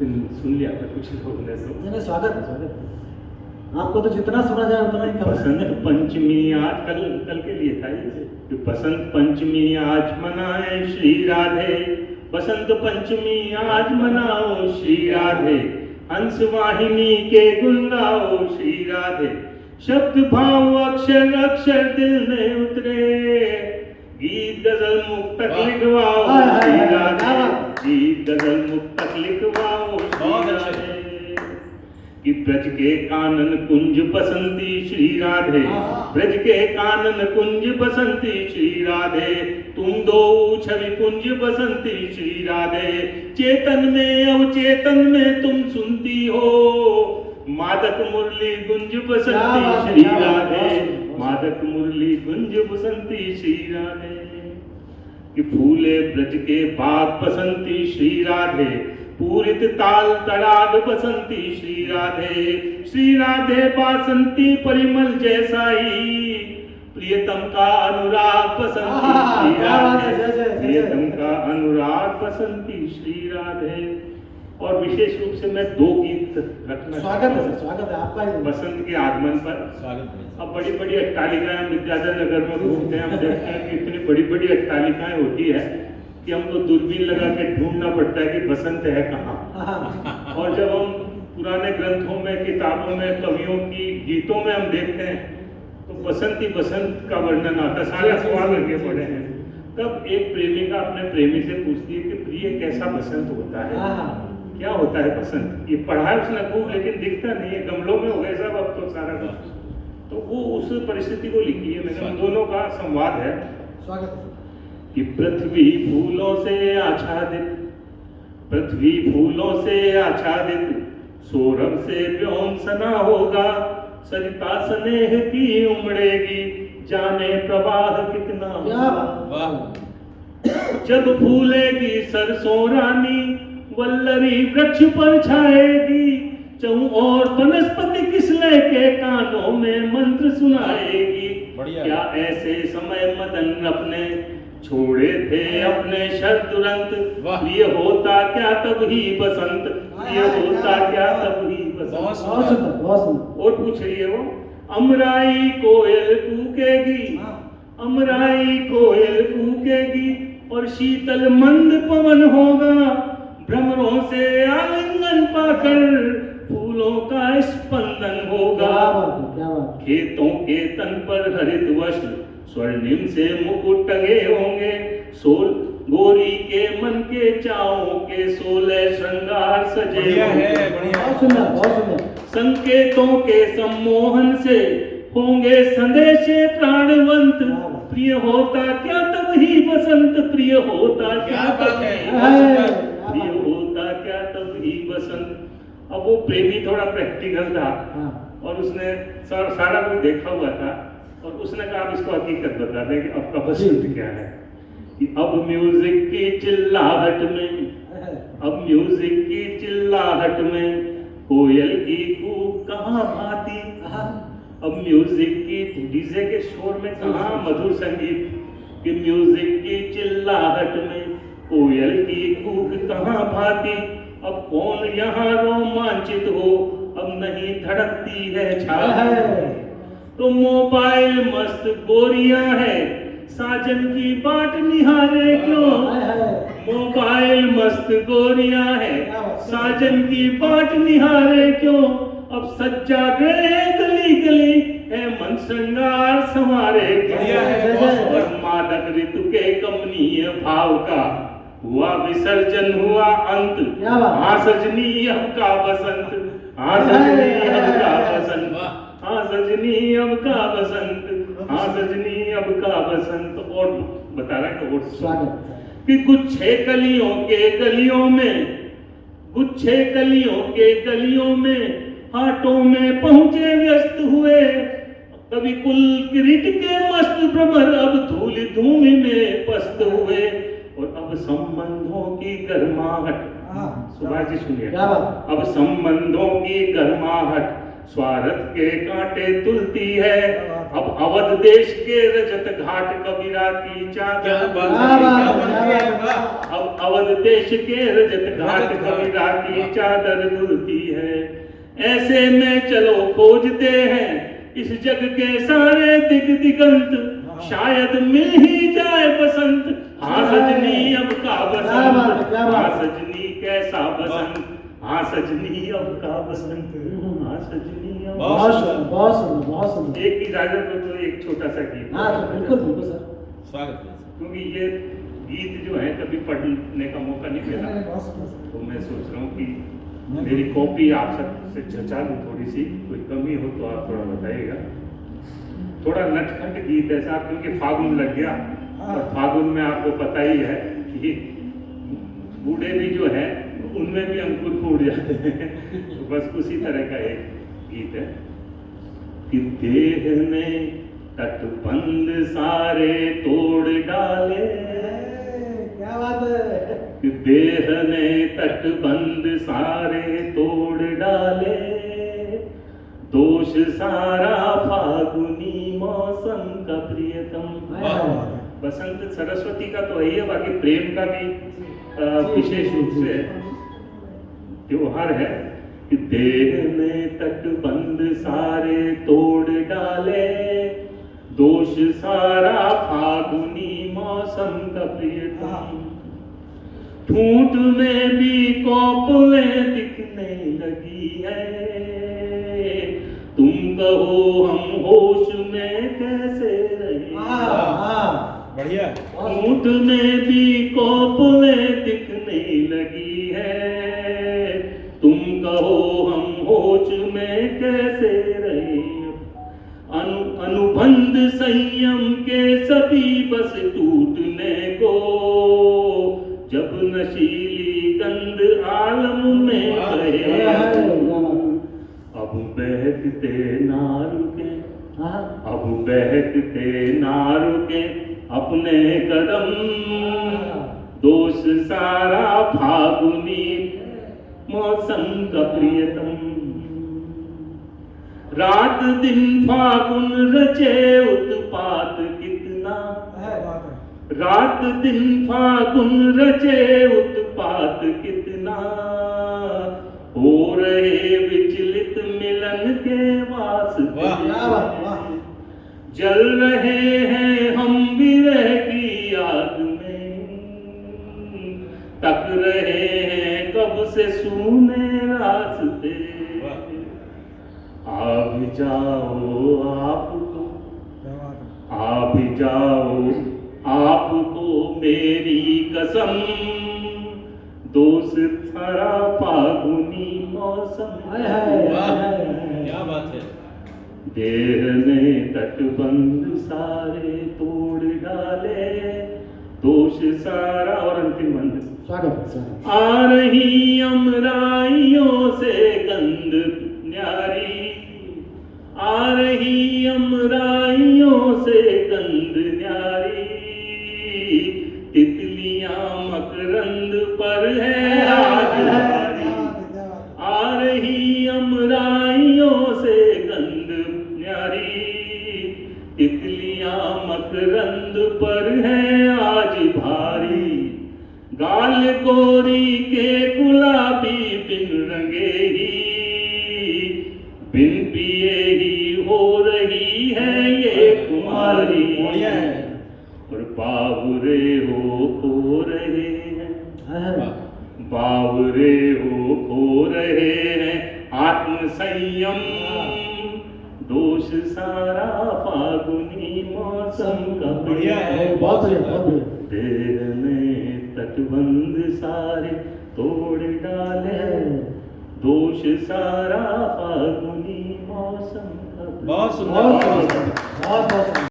दिन सुन लिया था कुछ लोगों ने तो। नहीं, स्वागत है, स्वागत है। आपको तो जितना सुना जाए उतना ही कम है। बसंत पंचमी आज कल के लिए था ये कि बसंत पंचमी आज मनाए श्री राधे, बसंत पंचमी आज मनाओ श्री राधे, हंस वाहिनी के गुण गाओ श्री राधे, शब्द भाव अक्षर अक्षर दिल में उतरे, गीत गजल मुक्तक लिखवाओ श्री राधे, गीत गजल मुक्तक लिखवाओ श्री राधे। कि ब्रज के कानन कुंज बसंती श्री राधे, ब्रज के कानन कुंज बसंती श्री राधे, तुम दो छवि कुंज बसंती श्री राधे, चेतन में अवचेतन में तुम सुनती हो, मादक मुरली गुंज बसंती श्री राधे, मादक मुरली गुंज बसंती श्री राधे। कि फूले ब्रज के बाग बसंती श्री राधे, पूरित ताल तड़ाग बसंती श्री राधे, श्री राधे बासंती परिमल जैसा ही, प्रियतम का अनुराग बसंती श्री राधे, प्रियतम का अनुराग बसंती श्री राधे। और विशेष रूप से मैं दो गीत रखना स्वागत है सर, स्वागत है आपका बसंत के आगमन पर। स्वागत है। अब बड़ी बड़ी अट्टालिकाएं हम विद्याधर नगर में घूमते हैं, हम देखते हैं कि इतनी बड़ी बड़ी अट्टालिकाएं होती है कि हमको दूरबीन लगा के ढूंढना पड़ता है कि बसंत है कहाँ। और जब हम पुराने ग्रंथों में, किताबों में, कवियों की गीतों में हम देखते हैं तो बसंत ही बसंत का वर्णन आता है, सारे अखबार लगे पड़े हैं। तब एक प्रेमिका अपने प्रेमी से पूछती है कि प्रिय कैसा बसंत होता है, क्या होता है बसंत। ये पढ़ा है उसने खूब लेकिन दिखता नहीं है, गमलों में हो गए सब अब तो सारा कुछ। तो वो उस परिस्थिति को लिखी है मैंने, उन दोनों का संवाद है। स्वागत कि पृथ्वी फूलों से आच्छादित, पृथ्वी फूलों से आच्छादित, सौरभ से व्योम सना होगा, सरिता स्नेह की उमड़ेगी, जाने प्रवाह कितना। जब फूलेगी सरसों रानी, वल्लरी वृक्ष पर छाएगी, चहु और वनस्पति किसले के कानों में मंत्र सुनाएगी। क्या ऐसे समय मदन अपने छोड़े थे अपने शर्त तुरंत, प्रिय होता क्या तब ही बसंत, प्रिय होता क्या तब ही बसंत। और पूछ रही है वो, अमराई कोयल कूकेगी, अमराई कोयल कूकेगी, और शीतल मंद पवन होगा, भ्रमरों से आलिंगन पाकर फूलों का स्पंदन होगा। खेतों के तन पर हरित वस्त्र स्वर्णिम से मुकुट टंगे होंगे, सोल गोरी के मन के चाओं के 16 श्रृंगार सजे होंगे। संकेतों के सम्मोहन से होंगे संदेशे प्राणवंत, प्रिय होता क्या तब ही बसंत, प्रिय होता क्या तब प्रिय होता क्या तब ही बसंत। अब वो प्रेमी थोड़ा प्रैक्टिकल था और उसने सारा कुछ देखा हुआ था और उसने कहा आप इसको हकीकत बता दें कि आपका बसंत क्या है। कि अब म्यूजिक की चिल्लाहट में, अब म्यूजिक की चिल्लाहट में कोयल की कूक कहाँ भाती, अब म्यूजिक की डीजे के शोर में कहाँ मधुर संगीत, कि म्यूजिक की चिल्लाहट में कोयल की कूक कहाँ भाती, अब कौन यहाँ रोमांचित हो, अब नहीं धड़कती है छाती। तो मोबाइल मस्त गोरियां है, साजन की बाट निहारे क्यों, मोबाइल मस्त गोरियां है, साजन की बाट निहारे क्यों, अब सज्जा गए गली गली है मन श्रृंगार संवारे क्यों। मादक ऋतु के कमनीय भाव का हुआ विसर्जन हुआ अंत, हाँ सजनी अब का बसंत, हाँ सजनी अब का बसंत, हाँ सजनी अब का बसंत, हाँ सजनी अब का बसंत। और बता रहा है कि गुच्छे कलियों के गलियों में, गुच्छे कलियों के गलियों में, हाटों में पहुंचे व्यस्त हुए, कभी कुल किरीट के मस्त भ्रमर अब धूल धूमि में पस्त हुए, और अब संबंधों की गर्माहट, सुभाष जी सुनिए, अब संबंधों की गर्माहट स्वार्थ के कांटे तुलती है, अब अवध देश के रजत घाट कबीरा की क्या चादर, बात क्या है, बात क्या है, बनती क्या है, बात है। वाह। अब अवध देश के रजत घाट रजत घाट। कबीरा की चादर धुलती है। ऐसे में चलो खोजते हैं इस जग के सारे दिगंत, शायद मिल ही जाए बसंत। हाँ सजनी अब का क्या बात है, बसंत, क्या बात हाँ है। सजनी कैसा बसंत, हाँ सजनी अब का बसंत, हाँ सजनी अब। बहुत बहुत सुंदर, बहुत सुंदर, बहुत सुंदर। एक इजाजत हो तो एक छोटा सा गीत। हाँ तो बिल्कुल बिल्कुल सर। स्वागत है। क्योंकि ये गीत जो है कभी पढ़ने का मौका नहीं मिला, बहुत सुंदर। तो मैं सोच रहा हूँ कि मेरी कॉपी आप सबसे छचा दूँ थोड़ी सी, कोई कमी हो तो आप थोड़ा बताइएगा। थोड़ा नटखट गीत है साहब, क्योंकि फागुन लग गया और फागुन में आपको पता ही है कि बूढ़े भी जो है उनमें भी अंकुर फूट जाते हैं। तो बस उसी तरह का एक गीत है कि देह ने तटबंध सारे तोड़ डाले, क्या बात है। कि देह ने तटबंध सारे तोड़ डाले, दोष सारा फागुनी मौसम का प्रियतम। बसंत सरस्वती का तो है ही है, बाकी प्रेम का भी विशेष रूप से त्योहार है कि देह ने तटबंध सारे तोड़ डाले, दोष सारा फागुनी मौसम का प्रियतम। ठूंठ में भी कोपलें दिखने लगी है, तुम कहो हम होश में कैसे रहे। बढ़िया। ठूंठ में भी कोपलें दिखने लगी है, तुम कहो हम होश में कैसे रहे। अनुबंध संयम के सभी बस टूटने को, जब नशीली गंध आलम में बहे। अब बहकते ना रुके, अब बहकते ना रुके अपने कदम, दोष सारा फागुनी मौसम का प्रियतम। रात दिन फागुन रचे उत्पात कितना, रात दिन फागुन रचे उत्पात कितना, हो रहे विचलित मिलन के वास्ते। जल रहे हैं हम विरह की आग में, तक रहे हैं कब से सूने रास्ते। आ भी जाओ आपको, आ भी जाओ आपको मेरी कसम, दोस्त सारा फागुनी मौसम। क्या बात है। देह ने तटबंध सारे तोड़ डाले, दोष सारा। और अंतिम बंद। स्वागत। आ रही अमराइयों से गंध न्यारी, आ रही अमराइयों से गंध न्यारी, तितलियां मकरंद पर है आज भारी। आ रही अमराइयों से गंध न्यारी, तितलियां मकरंद पर है आज भारी। गाल गोरी के गुलाबी बिन रंगे ही, बिन पिए ही हो रही है ये कुमारी। और बावरे हो रहे हैं, बावरे हो रहे हैं आत्म संयम, दोष सारा फागुनी मौसम का। बढ़िया है। बहुत बढ़िया, बहुत बढ़िया। देह ने तटबंध सारे तोड़ डाले, दोष सारा फागुनी मौसम का। बहुत सुंदर। बहुत सुंदर, बहुत बहुत सुंदर।